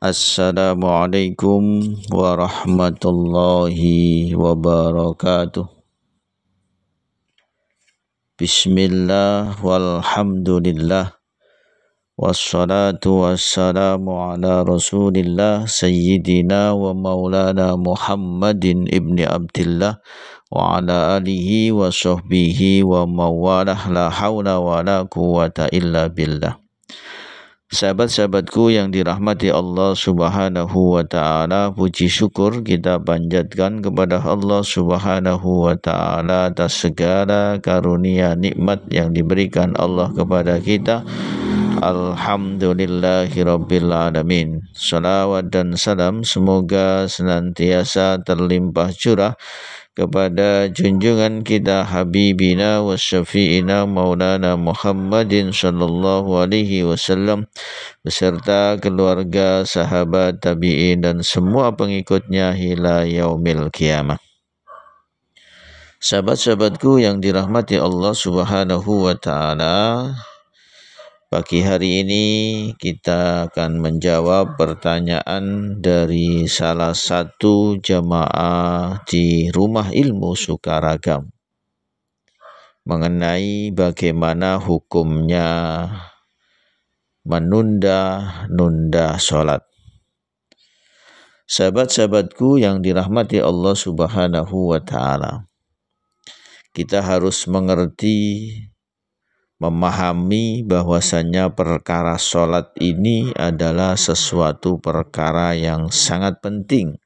Assalamualaikum warahmatullahi wabarakatuh. Bismillah walhamdulillah wassalatu wassalamu ala rasulillah sayyidina wa maulana Muhammadin ibni Abdillah wa ala alihi wa sahbihi wa mawalah la hawla wa la quwata illa billah. Sahabat-sahabatku yang dirahmati Allah Subhanahu wa taala, puji syukur kita panjatkan kepada Allah Subhanahu wa taala atas segala karunia nikmat yang diberikan Allah kepada kita. Alhamdulillahirabbil alamin. Salawat dan salam semoga senantiasa terlimpah curah kepada junjungan kita Habibina wa Syafi'ina Maulana Muhammadin sallallahu alaihi wasallam beserta keluarga, sahabat, tabi'in dan semua pengikutnya hingga yaumil qiyamah. Sahabat-sahabatku yang dirahmati Allah Subhanahu wa taala, pagi hari ini kita akan menjawab pertanyaan dari salah satu jamaah di Rumah Ilmu Sukaragam mengenai bagaimana hukumnya menunda-nunda sholat. Sahabat-sahabatku yang dirahmati Allah Subhanahu wa taala, kita harus mengerti, memahami bahwasannya perkara sholat ini adalah sesuatu perkara yang sangat penting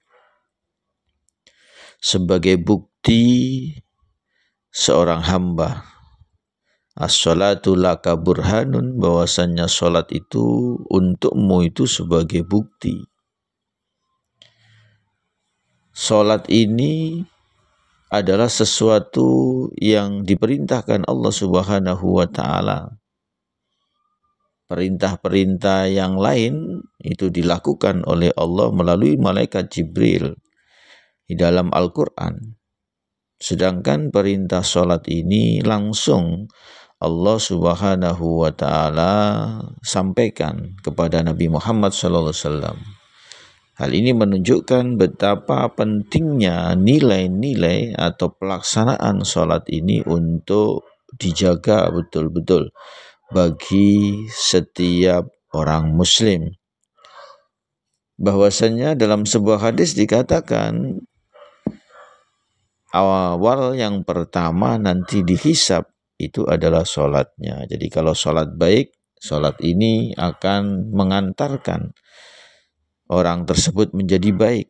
sebagai bukti seorang hamba. As-sholatu laka burhanun, bahwasannya sholat itu untukmu itu sebagai bukti. Sholat ini adalah sesuatu yang diperintahkan Allah Subhanahu wa taala. Perintah-perintah yang lain itu dilakukan oleh Allah melalui malaikat Jibril di dalam Al-Quran. Sedangkan perintah sholat ini langsung Allah Subhanahu wa taala sampaikan kepada Nabi Muhammad sallallahu alaihi wasallam. Hal ini menunjukkan betapa pentingnya nilai-nilai atau pelaksanaan sholat ini untuk dijaga betul-betul bagi setiap orang muslim. Bahwasanya dalam sebuah hadis dikatakan awal yang pertama nanti dihisab itu adalah sholatnya. Jadi kalau sholat baik, sholat ini akan mengantarkan orang tersebut menjadi baik,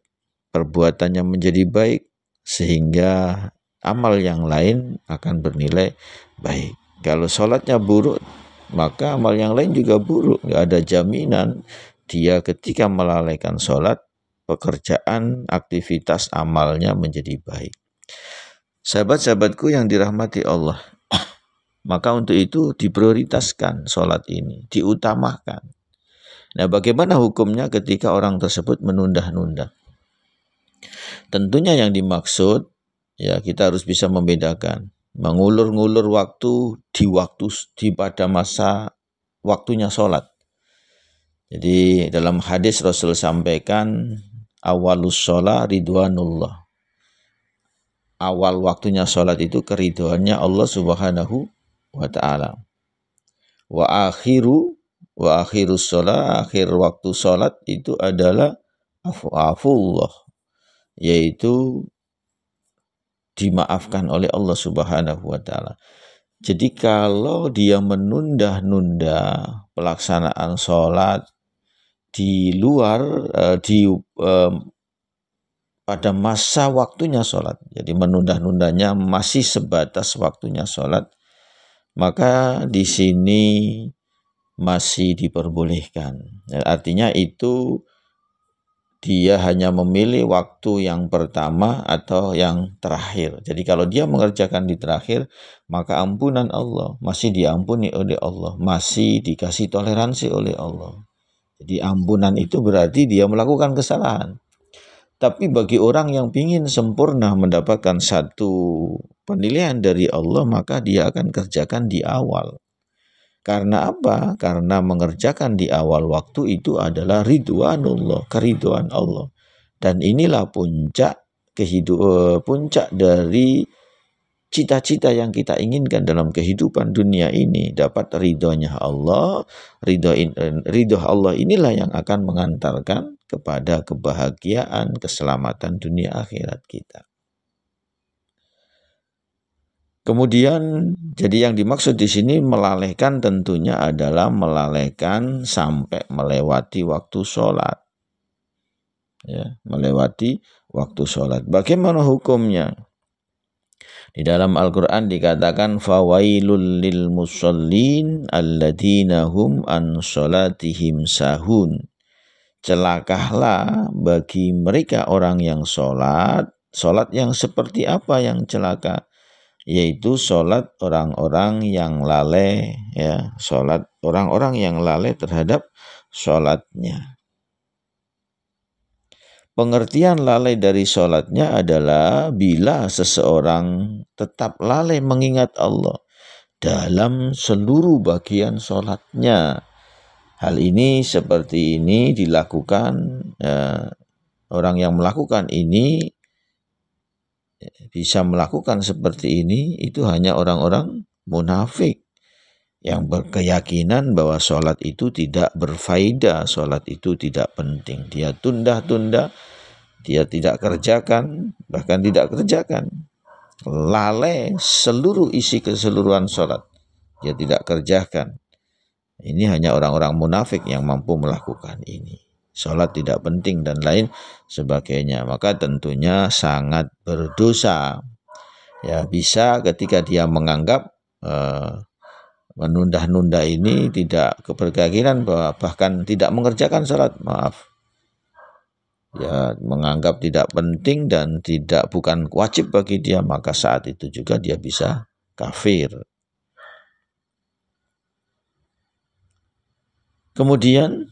perbuatannya menjadi baik, sehingga amal yang lain akan bernilai baik. Kalau sholatnya buruk, maka amal yang lain juga buruk. Nggak ada jaminan dia ketika melalaikan sholat, pekerjaan, aktivitas amalnya menjadi baik. Sahabat-sahabatku yang dirahmati Allah, maka untuk itu diprioritaskan sholat ini, diutamakan. Nah, bagaimana hukumnya ketika orang tersebut menunda-nunda? Tentunya yang dimaksud, ya kita harus bisa membedakan. Mengulur-ngulur waktu pada masa waktunya sholat. Jadi dalam hadis Rasul sampaikan, awalus sholat ridwanullah. Awal waktunya sholat itu keridhoannya Allah Subhanahu wa ta'ala. Wa akhirus sholat, akhir waktu sholat itu adalah afullah, yaitu dimaafkan oleh Allah Subhanahu wa ta'ala. Jadi kalau dia menunda-nunda pelaksanaan sholat di luar pada masa waktunya sholat, jadi menunda-nundanya masih sebatas waktunya sholat, maka di sini masih diperbolehkan. Artinya itu dia hanya memilih waktu yang pertama atau yang terakhir. Jadi kalau dia mengerjakan di terakhir, maka ampunan Allah, masih diampuni oleh Allah, masih dikasih toleransi oleh Allah. Jadi ampunan itu berarti dia melakukan kesalahan. Tapi bagi orang yang ingin sempurna mendapatkan satu penilaian dari Allah, maka dia akan kerjakan di awal. Karena apa? Karena mengerjakan di awal waktu itu adalah ridwanullah, keridhaan Allah. Dan inilah puncak dari cita-cita yang kita inginkan dalam kehidupan dunia ini, dapat ridhonya Allah. Ridho Allah inilah yang akan mengantarkan kepada kebahagiaan, keselamatan dunia akhirat kita. Kemudian, jadi yang dimaksud di sini melalaikan tentunya adalah melalaikan sampai melewati waktu sholat. Ya, melewati waktu sholat. Bagaimana hukumnya? Di dalam Al-Quran dikatakan fawailul lil musallin alladzina hum an sholatihim sahun. Celakalah bagi mereka orang yang sholat yang seperti apa yang celaka? Yaitu sholat orang-orang yang lalai, ya, sholat orang-orang yang lalai terhadap sholatnya. Pengertian lalai dari sholatnya adalah bila seseorang tetap lalai mengingat Allah dalam seluruh bagian sholatnya. Hal ini seperti ini dilakukan, orang yang melakukan ini bisa melakukan seperti ini itu hanya orang-orang munafik yang berkeyakinan bahwa sholat itu tidak berfaedah, sholat itu tidak penting. Dia tunda-tunda, dia tidak kerjakan, bahkan tidak kerjakan. Lalai seluruh isi keseluruhan sholat, dia tidak kerjakan. Ini hanya orang-orang munafik yang mampu melakukan ini. Sholat tidak penting dan lain sebagainya. Maka tentunya sangat berdosa. Ya, bisa ketika dia menganggap menunda-nunda ini tidak keberkeyakinan bahwa bahkan tidak mengerjakan sholat, ya, menganggap tidak penting dan bukan wajib bagi dia, maka saat itu juga dia bisa kafir. Kemudian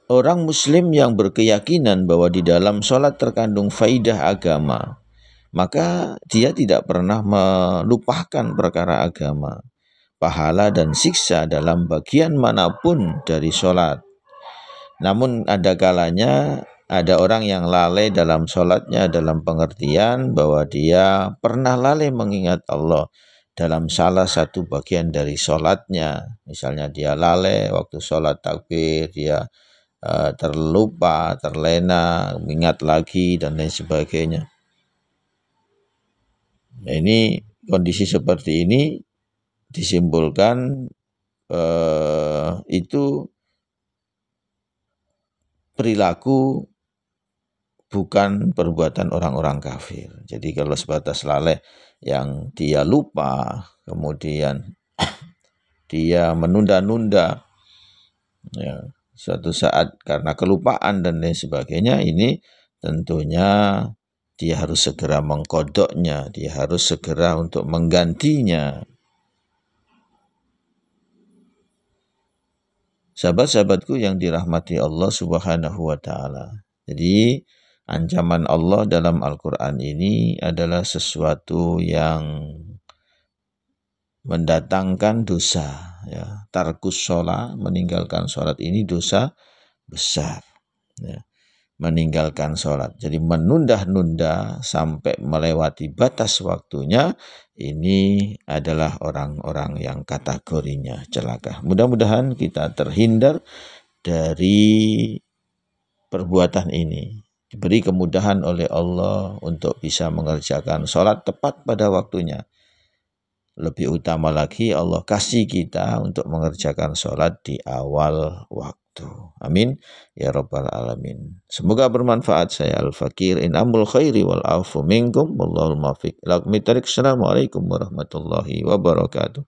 orang muslim yang berkeyakinan bahwa di dalam sholat terkandung faidah agama, maka dia tidak pernah melupakan perkara agama, pahala dan siksa dalam bagian manapun dari sholat. Namun ada kalanya ada orang yang lalai dalam sholatnya dalam pengertian bahwa dia pernah lalai mengingat Allah dalam salah satu bagian dari sholatnya. Misalnya dia lalai waktu sholat takbir, dia terlupa, terlena, mengingat lagi dan lain sebagainya. Nah, ini kondisi seperti ini disimpulkan itu perilaku bukan perbuatan orang-orang kafir. Jadi kalau sebatas lalai yang dia lupa, kemudian dia menunda-nunda, ya, suatu saat karena kelupaan dan lain sebagainya, ini tentunya dia harus segera mengkodoknya, dia harus segera untuk menggantinya. Sahabat-sahabatku yang dirahmati Allah Subhanahu wa Ta'ala. Jadi ancaman Allah dalam Al-Quran ini adalah sesuatu yang mendatangkan dosa, ya. Tarkus sholat, meninggalkan sholat ini dosa besar, ya. Meninggalkan sholat, jadi menunda-nunda sampai melewati batas waktunya, ini adalah orang-orang yang kategorinya celaka. Mudah-mudahan kita terhindar dari perbuatan ini, diberi kemudahan oleh Allah untuk bisa mengerjakan sholat tepat pada waktunya. Lebih utama lagi Allah kasih kita untuk mengerjakan sholat di awal waktu. Amin ya rabbal alamin. Semoga bermanfaat. Saya Al-Fakir in amul khairi wal afu minkum wallahul muwaffiq ila aqwamit thoriq. Assalamualaikum warahmatullahi wabarakatuh.